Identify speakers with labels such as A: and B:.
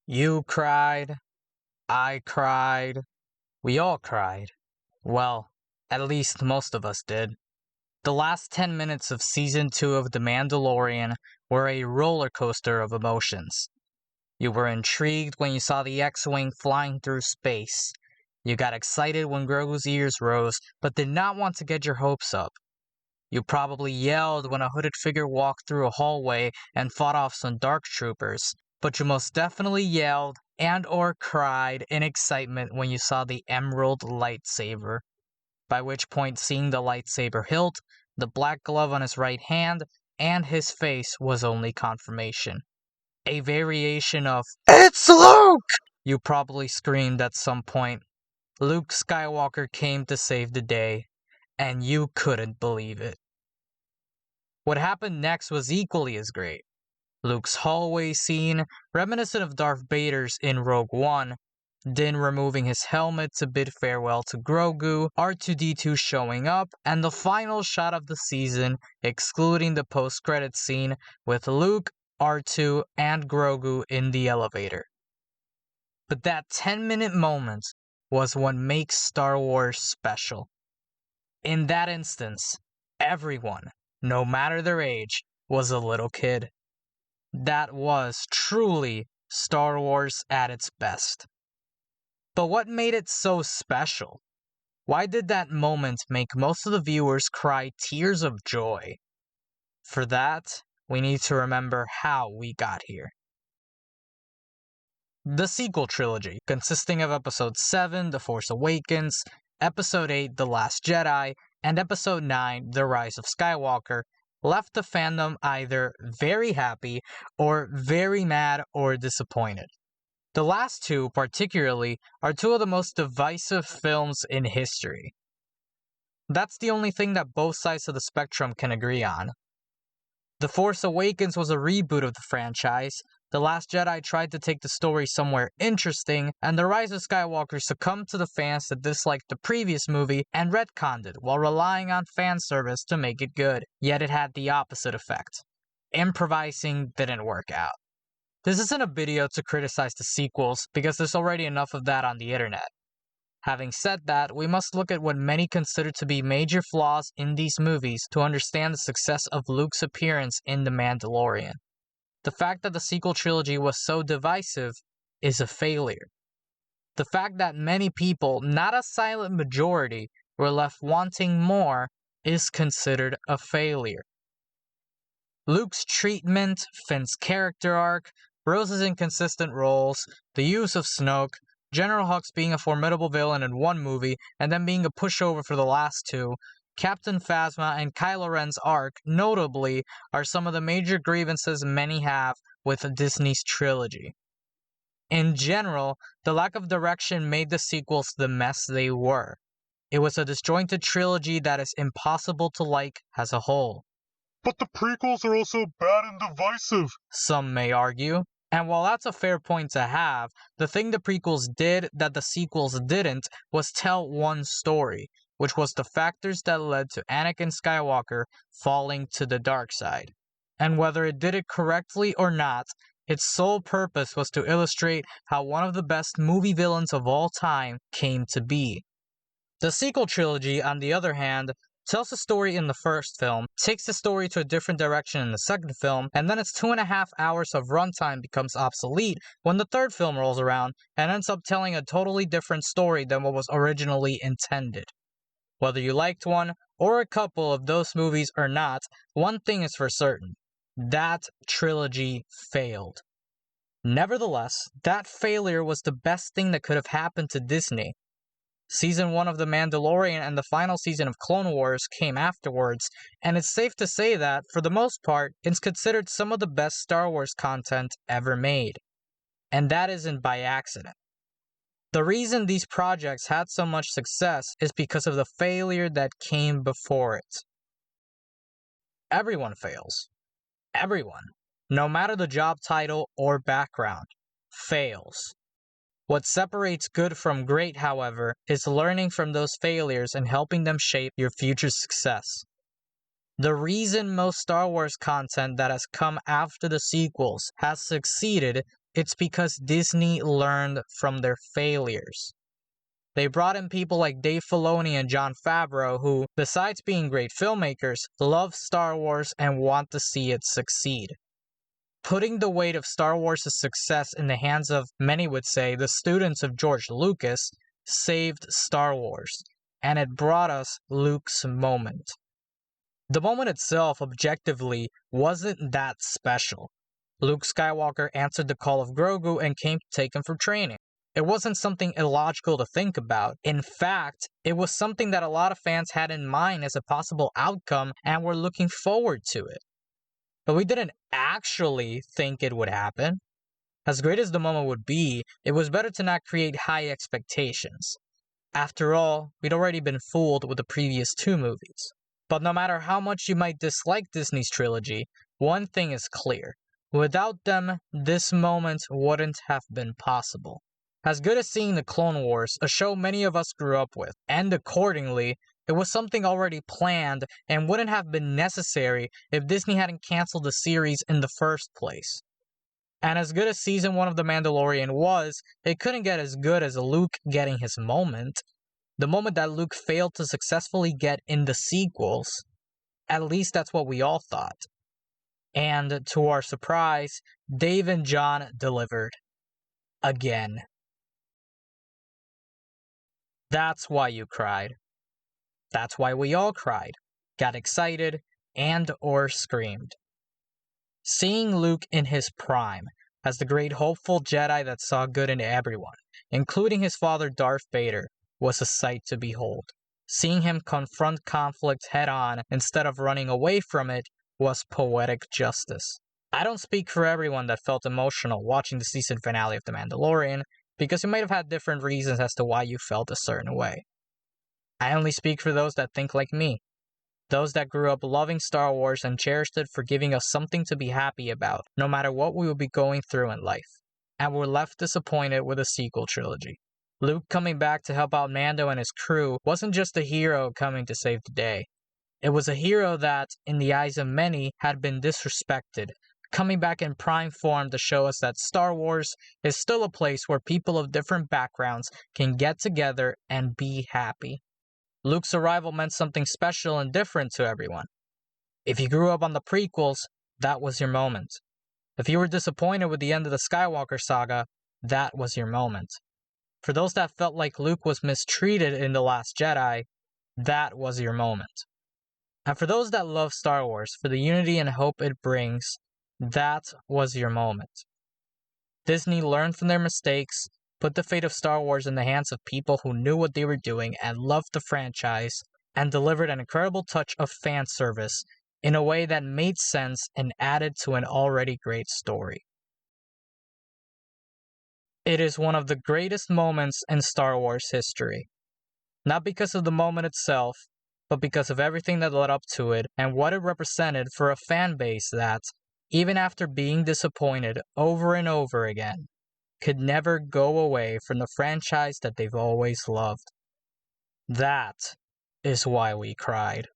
A: You cried, I cried, we all cried. Well, at least most of us did. The last 10 minutes of Season 2 of The Mandalorian were a roller coaster of emotions. You were intrigued when you saw the X-Wing flying through space. You got excited when Grogu's ears rose, but did not want to get your hopes up. You probably yelled when a hooded figure walked through a hallway and fought off some dark troopers, but you most definitely yelled and or cried in excitement when you saw the emerald lightsaber. By which point seeing the lightsaber hilt, the black glove on his right hand, and his face was only confirmation. A variation of, "It's Luke!" You probably screamed at some point. Luke Skywalker came to save the day, and you couldn't believe it. What happened next was equally as great. Luke's hallway scene, reminiscent of Darth Vader's in Rogue One, Din removing his helmet to bid farewell to Grogu, R2-D2 showing up, and the final shot of the season, excluding the post-credits scene with Luke, R2, and Grogu in the elevator. But that 10-minute moment was what makes Star Wars special. In that instance, everyone, no matter their age, was a little kid. That was truly Star Wars at its best. But what made it so special? Why did that moment make most of the viewers cry tears of joy? For that, we need to remember how we got here. The sequel trilogy, consisting of Episode 7, The Force Awakens, Episode 8, The Last Jedi, and Episode 9, The Rise of Skywalker, left the fandom either very happy or very mad or disappointed. The last two, particularly, are two of the most divisive films in history. That's the only thing that both sides of the spectrum can agree on. The Force Awakens was a reboot of the franchise, The Last Jedi tried to take the story somewhere interesting, and The Rise of Skywalker succumbed to the fans that disliked the previous movie and retconned it while relying on fan service to make it good. Yet it had the opposite effect. Improvising didn't work out. This isn't a video to criticize the sequels, because there's already enough of that on the internet. Having said that, we must look at what many consider to be major flaws in these movies to understand the success of Luke's appearance in The Mandalorian. The fact that the sequel trilogy was so divisive is a failure. The fact that many people, not a silent majority, were left wanting more is considered a failure. Luke's treatment, Finn's character arc, Rose's inconsistent roles, the use of Snoke, General Hux being a formidable villain in one movie and then being a pushover for the last two, Captain Phasma and Kylo Ren's arc, notably, are some of the major grievances many have with Disney's trilogy. In general, the lack of direction made the sequels the mess they were. It was a disjointed trilogy that is impossible to like as a whole.
B: But the prequels are also bad and divisive,
A: some may argue. And while that's a fair point to have, the thing the prequels did that the sequels didn't was tell one story, which was the factors that led to Anakin Skywalker falling to the dark side. And whether it did it correctly or not, its sole purpose was to illustrate how one of the best movie villains of all time came to be. The sequel trilogy, on the other hand, tells the story in the first film, takes the story to a different direction in the second film, and then its 2.5 hours of runtime becomes obsolete when the third film rolls around and ends up telling a totally different story than what was originally intended. Whether you liked one or a couple of those movies or not, one thing is for certain: that trilogy failed. Nevertheless, that failure was the best thing that could have happened to Disney. Season 1 of The Mandalorian and the final season of Clone Wars came afterwards, and it's safe to say that, for the most part, it's considered some of the best Star Wars content ever made. And that isn't by accident. The reason these projects had so much success is because of the failure that came before it. Everyone fails. Everyone, no matter the job title or background, fails. What separates good from great, however, is learning from those failures and helping them shape your future success. The reason most Star Wars content that has come after the sequels has succeeded It's because Disney learned from their failures. They brought in people like Dave Filoni and Jon Favreau who, besides being great filmmakers, love Star Wars and want to see it succeed. Putting the weight of Star Wars' success in the hands of, many would say, the students of George Lucas saved Star Wars, and it brought us Luke's moment. The moment itself, objectively, wasn't that special. Luke Skywalker answered the call of Grogu and came to take him for training. It wasn't something illogical to think about. In fact, it was something that a lot of fans had in mind as a possible outcome and were looking forward to it. But we didn't actually think it would happen. As great as the moment would be, it was better to not create high expectations. After all, we'd already been fooled with the previous 2 movies. But no matter how much you might dislike Disney's trilogy, one thing is clear. Without them, this moment wouldn't have been possible. As good as seeing The Clone Wars, a show many of us grew up with, and accordingly, it was something already planned and wouldn't have been necessary if Disney hadn't canceled the series in the first place. And as good as Season 1 of The Mandalorian was, it couldn't get as good as Luke getting his moment. The moment that Luke failed to successfully get in the sequels. At least that's what we all thought. And to our surprise, Dave and Jon delivered. Again. That's why you cried. That's why we all cried, got excited, and or screamed. Seeing Luke in his prime, as the great hopeful Jedi that saw good in everyone, including his father Darth Vader, was a sight to behold. Seeing him confront conflict head-on instead of running away from it was poetic justice. I don't speak for everyone that felt emotional watching the season finale of The Mandalorian, because you might have had different reasons as to why you felt a certain way. I only speak for those that think like me. Those that grew up loving Star Wars and cherished it for giving us something to be happy about, no matter what we would be going through in life. And were left disappointed with a sequel trilogy. Luke coming back to help out Mando and his crew wasn't just a hero coming to save the day. It was a hero that, in the eyes of many, had been disrespected, coming back in prime form to show us that Star Wars is still a place where people of different backgrounds can get together and be happy. Luke's arrival meant something special and different to everyone. If you grew up on the prequels, that was your moment. If you were disappointed with the end of the Skywalker saga, that was your moment. For those that felt like Luke was mistreated in The Last Jedi, that was your moment. And for those that love Star Wars for the unity and hope it brings, that was your moment. Disney learned from their mistakes, put the fate of Star Wars in the hands of people who knew what they were doing and loved the franchise, and delivered an incredible touch of fan service in a way that made sense and added to an already great story. It is one of the greatest moments in Star Wars history. Not because of the moment itself, but because of everything that led up to it and what it represented for a fan base that, even after being disappointed over and over again, could never go away from the franchise that they've always loved. That is why we cried.